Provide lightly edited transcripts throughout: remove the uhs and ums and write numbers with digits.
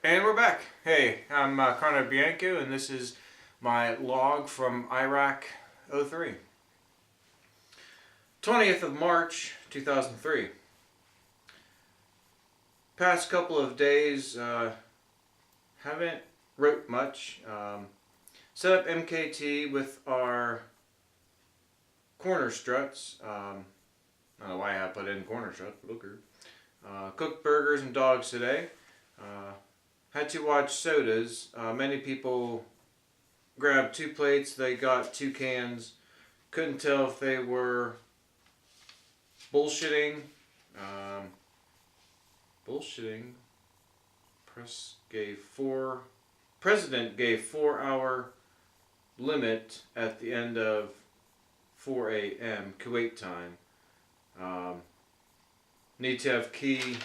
And we're back. Hey, I'm Conrad Bianco, and this is my log from Iraq '03. 20th of March, 2003. Past couple of days, haven't wrote much. Set up MKT with our corner struts. I don't know why I put in corner struts, but okay. Cooked burgers and dogs today. Had to watch sodas. Many people grabbed 2 plates. They got 2 cans. Couldn't tell if they were bullshitting. Bullshitting. President gave 4-hour limit at the end of 4 a.m. Kuwait time. Need to have key.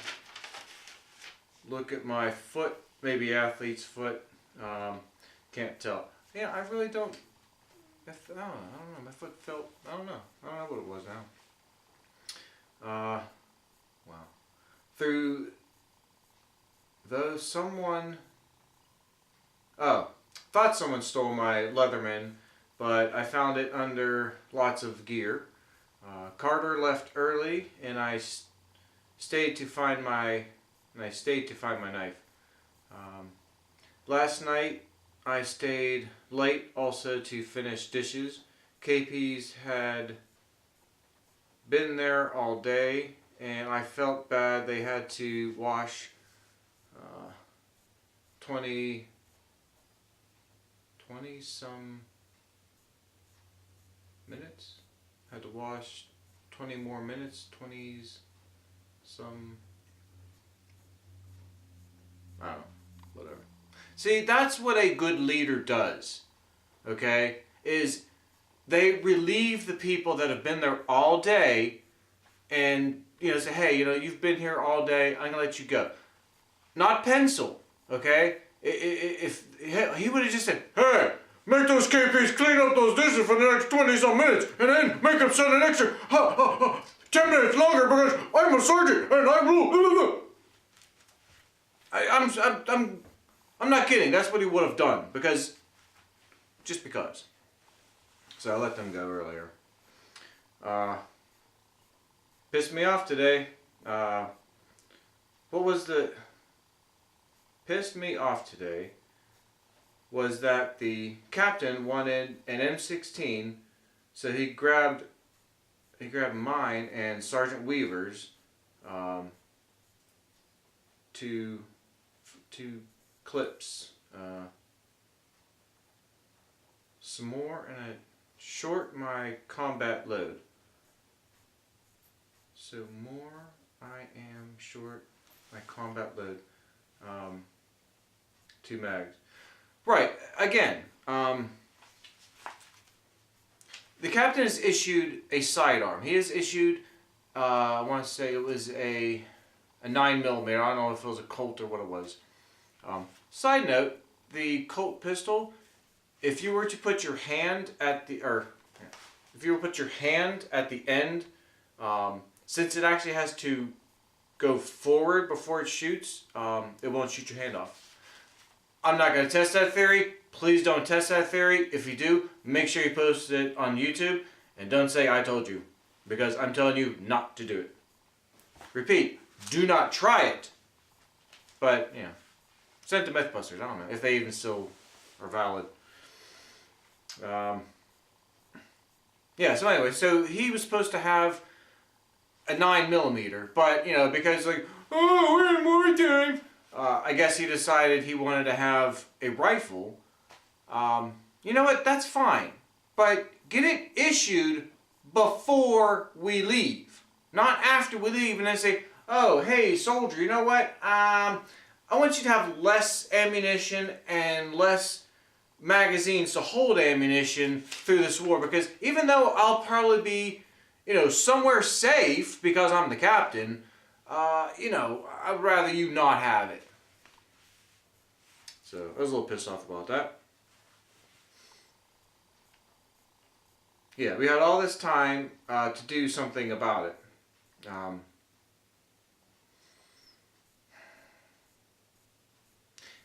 Look at my foot. Maybe athlete's foot. Can't tell. Yeah, I really don't. I don't know. My foot felt. I don't know what it was now. Wow. Through those, someone. Oh, thought someone stole my Leatherman, but I found it under lots of gear. Carter left early, and I stayed to find my. knife. Last night I stayed late also to finish dishes. KP's had been there all day, and I felt bad. They had to wash 20 some minutes. Had to wash 20 more minutes, 20s some. I don't know, whatever. See, that's what a good leader does, okay? Is they relieve the people that have been there all day and, say, hey, you've been here all day, I'm going to let you go. Not pencil, okay? If he would have just said, hey, make those KPs clean up those dishes for the next 20-some minutes and then make them send an extra 10 minutes longer because I'm a sergeant and I rule. I'm not kidding. That's what he would have done just because. So I let them go earlier. Pissed me off today. Pissed me off today was that the captain wanted an M16, so he grabbed mine and Sergeant Weaver's two clips, some more, and I short my combat load. So more, I am short my combat load. 2 mags. Right, again, the captain has issued a sidearm. He has issued, I want to say it was a 9mm. I don't know if it was a Colt or what it was. Side note, the Colt pistol, if you were to put your hand at the end, since it actually has to go forward before it shoots, it won't shoot your hand off. I'm not going to test that theory. Please don't test that theory. If you do, make sure you post it on YouTube and don't say I told you, because I'm telling you not to do it. Repeat, do not try it. But, send it to Mythbusters. I don't know if they even still are valid. So anyway, so he was supposed to have a 9mm, but, because we had more time. I guess he decided he wanted to have a rifle. You know what? That's fine. But get it issued before we leave. Not after we leave and then say, oh, hey, soldier, you know what? I want you to have less ammunition and less magazines to hold ammunition through this war. Because even though I'll probably be, somewhere safe because I'm the captain, I'd rather you not have it. So I was a little pissed off about that. Yeah, we had all this time to do something about it.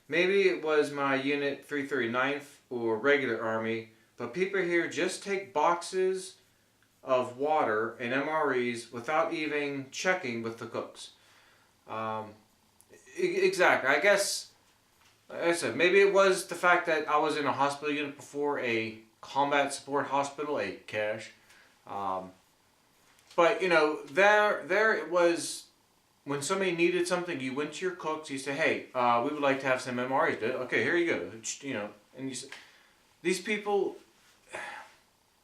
Maybe it was my Unit 339th or regular Army, but people here just take boxes of water and MREs without even checking with the cooks. Um, exactly. I guess, like I said, maybe it was the fact that I was in a hospital unit before, a combat support hospital, a cash. Um, but you know, there it was. When somebody needed something, you went to your cooks. You say, "Hey, we would like to have some MREs." Okay, here you go. You know, and you say, these people,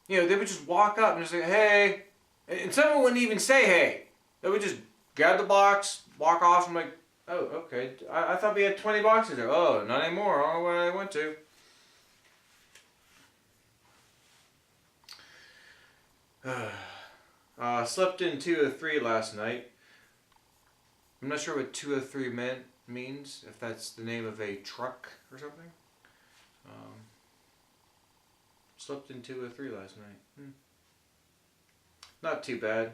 you know, they would just walk up and just say, "Hey," and someone wouldn't even say, "Hey." They would just grab the box, walk off. I'm like, "Oh, okay. I thought we had 20 boxes there. Oh, not anymore. I don't know where they went to." Slept in 203 last night. I'm not sure what 203 means, if that's the name of a truck or something. Um, Slept in 203 last night. Not too bad.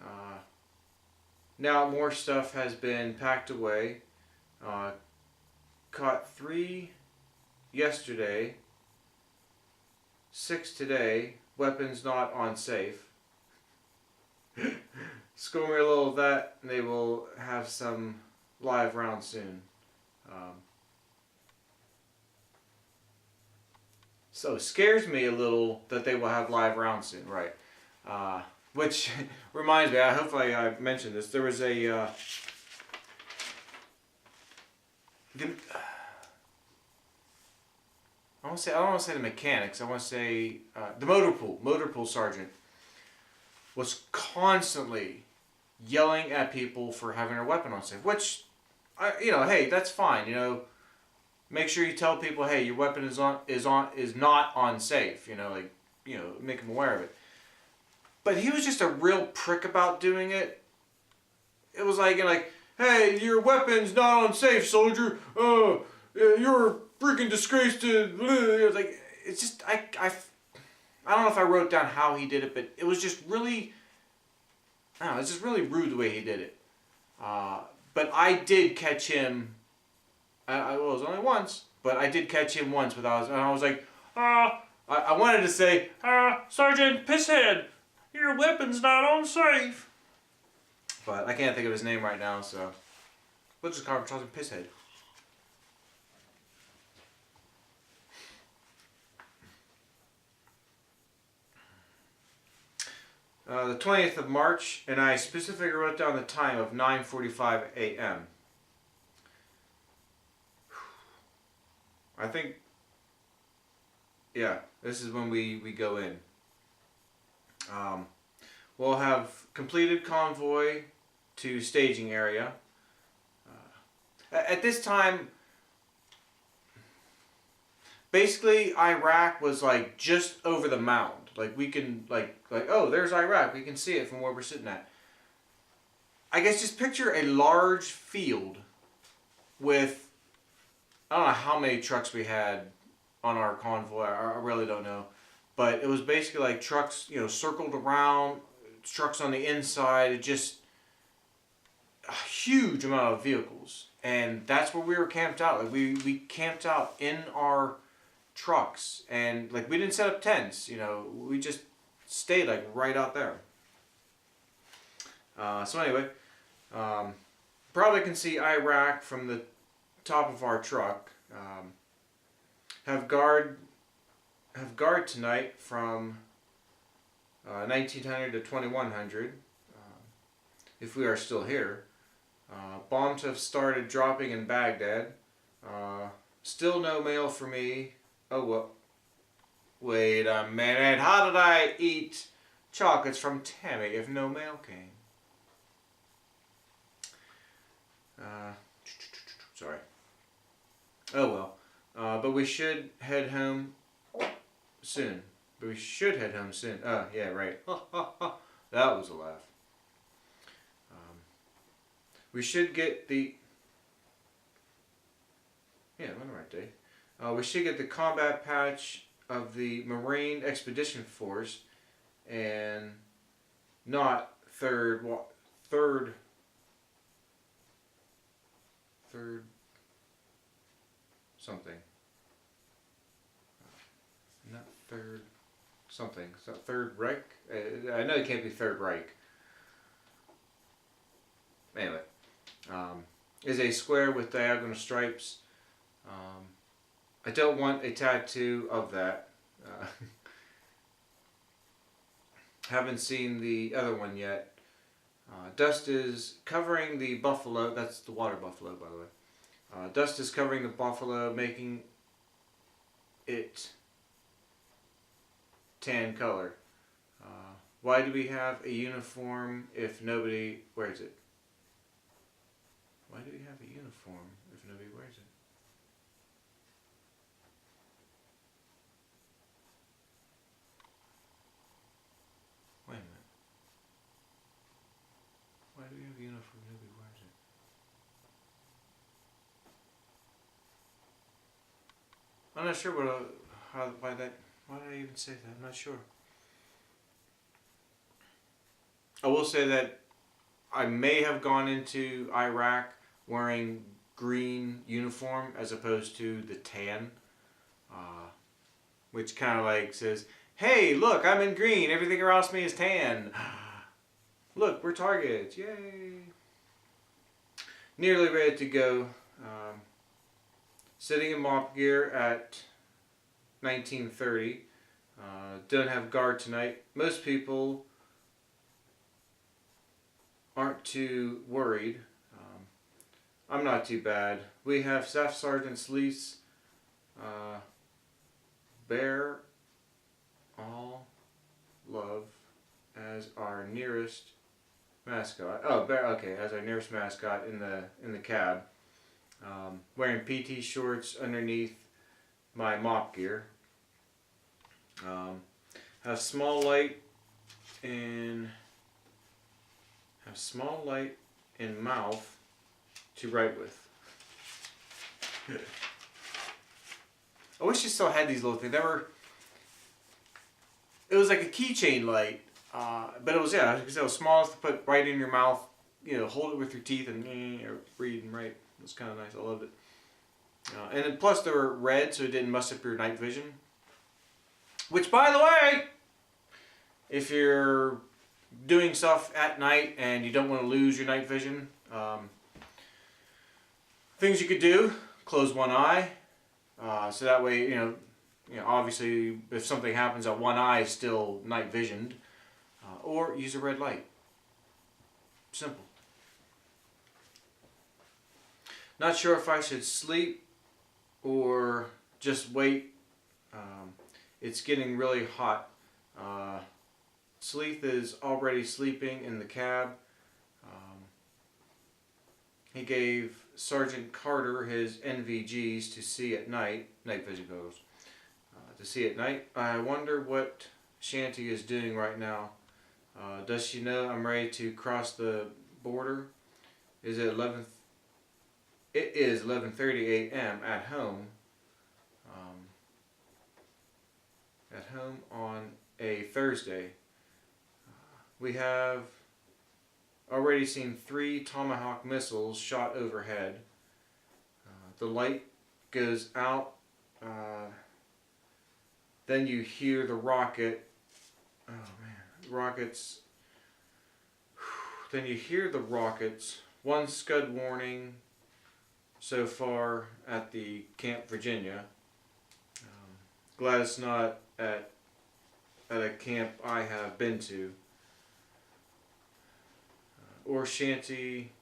Uh, Now more stuff has been packed away. Caught 3 yesterday, 6 today. Weapons not on safe. School me a little of that, and they will have some live rounds soon. So it scares me a little that they will have live rounds soon, right? Which reminds me, hopefully I mentioned this. There was a I don't want to say the mechanics. I want to say the motor pool sergeant was constantly yelling at people for having their weapon on safe. Which, you know, hey, that's fine. You know, make sure you tell people, hey, your weapon is not on safe. You know, like, you know, make them aware of it. But he was just a real prick about doing it. It was like, you know, like, hey, your weapon's not on safe, soldier. You're a freaking disgrace to. It was like, it's just I don't know if I wrote down how he did it, but it was just really, I don't know, it's just really rude the way he did it. But I did catch him. Well, it was only once, but I did catch him once. And I was like, I wanted to say, Sergeant Pisshead, your weapon's not on safe. But I can't think of his name right now, so we'll just call him Sergeant Pisshead. The 20th of March, and I specifically wrote down the time of 9:45 a.m. I think, yeah, this is when we go in. We'll have completed convoy to staging area. At this time, basically Iraq was like just over the mound. Like we can like oh, there's Iraq. We can see it from where we're sitting at. I guess just picture a large field with, I don't know how many trucks we had on our convoy. I really don't know. But it was basically like trucks, you know, circled around, trucks on the inside, just a huge amount of vehicles. And that's where we were camped out. Like we camped out in our trucks, and like we didn't set up tents, you know, we just stayed like right out there. So anyway, probably can see Iraq from the top of our truck. Have guard tonight from 1900 to 2100, if we are still here. Bombs have started dropping in Baghdad. Still no mail for me. Oh, well. Wait a minute. How did I eat chocolates from Tammy if no mail came? Sorry. Oh, well. But we should head home soon. Oh, yeah, right. That was a laugh. We should get the... Yeah, I'm on the right day. We should get the combat patch of the Marine Expedition Force, and not third something. Not Third something. It's not Third Reich. I know it can't be Third Reich. Anyway, is a square with diagonal stripes. I don't want a tattoo of that. Haven't seen the other one yet. Dust is covering the buffalo. That's the water buffalo, by the way. Dust is covering the buffalo, making it tan color. Why do we have a uniform if nobody wears it? Why do we have a uniform if nobody wears it? Wait a minute. Why do we have a uniform if nobody wears it? I'm not sure why did I even say that? I'm not sure. I will say that I may have gone into Iraq wearing green uniform as opposed to the tan, which kind of like says, hey, look, I'm in green, everything around me is tan. Look, we're targets, yay. Nearly ready to go. Sitting in mop gear at 1930. Don't have guard tonight. Most people aren't too worried. I'm not too bad. We have Staff Sergeant Sleece, Bear All Love as our nearest mascot. Oh, Bear. Okay, as our nearest mascot in the cab. Wearing PT shorts underneath my mop gear. Have small light in mouth to write with. I wish you still had these little things. It was like a keychain light, but it was because it was small enough to put right in your mouth. You know, hold it with your teeth and read and write. It was kind of nice. I loved it. And then plus they were red, so it didn't mess up your night vision. Which, by the way, if you're doing stuff at night and you don't want to lose your night vision, things you could do: close one eye, so that way you know obviously if something happens, that one eye is still night visioned, or use a red light. Simple. Not sure if I should sleep or just wait. It's getting really hot. Sleeth is already sleeping in the cab. He gave Sergeant Carter his NVGs to see at night, night vision goggles, to see at night. I wonder what Shanty is doing right now. Does she know I'm ready to cross the border? Is it 11? It is 11:30 a.m. at home. At home on a Thursday. We have already seen 3 Tomahawk missiles shot overhead. The light goes out. Then you hear the rocket. Oh man, rockets. Then you hear the rockets. 1 scud warning so far at the Camp Virginia. Glad it's not at a camp I have been to. Or Shanty.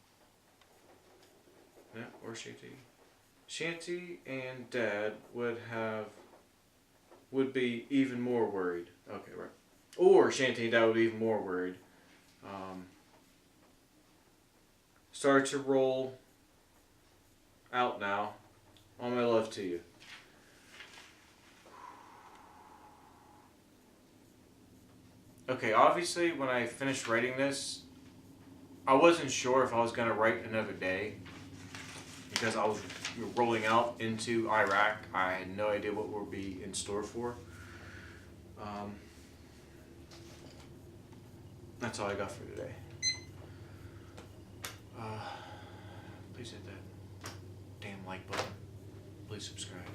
Yeah, or Shanty. Shanty and Dad would be even more worried. Okay, right. Or Shanty and Dad would be even more worried. Start to roll out now. All my love to you. Okay, obviously when I finished writing this, I wasn't sure if I was going to write another day because I was rolling out into Iraq. I had no idea what would be in store for. That's all I got for today. Please hit that damn like button. Please. please subscribe.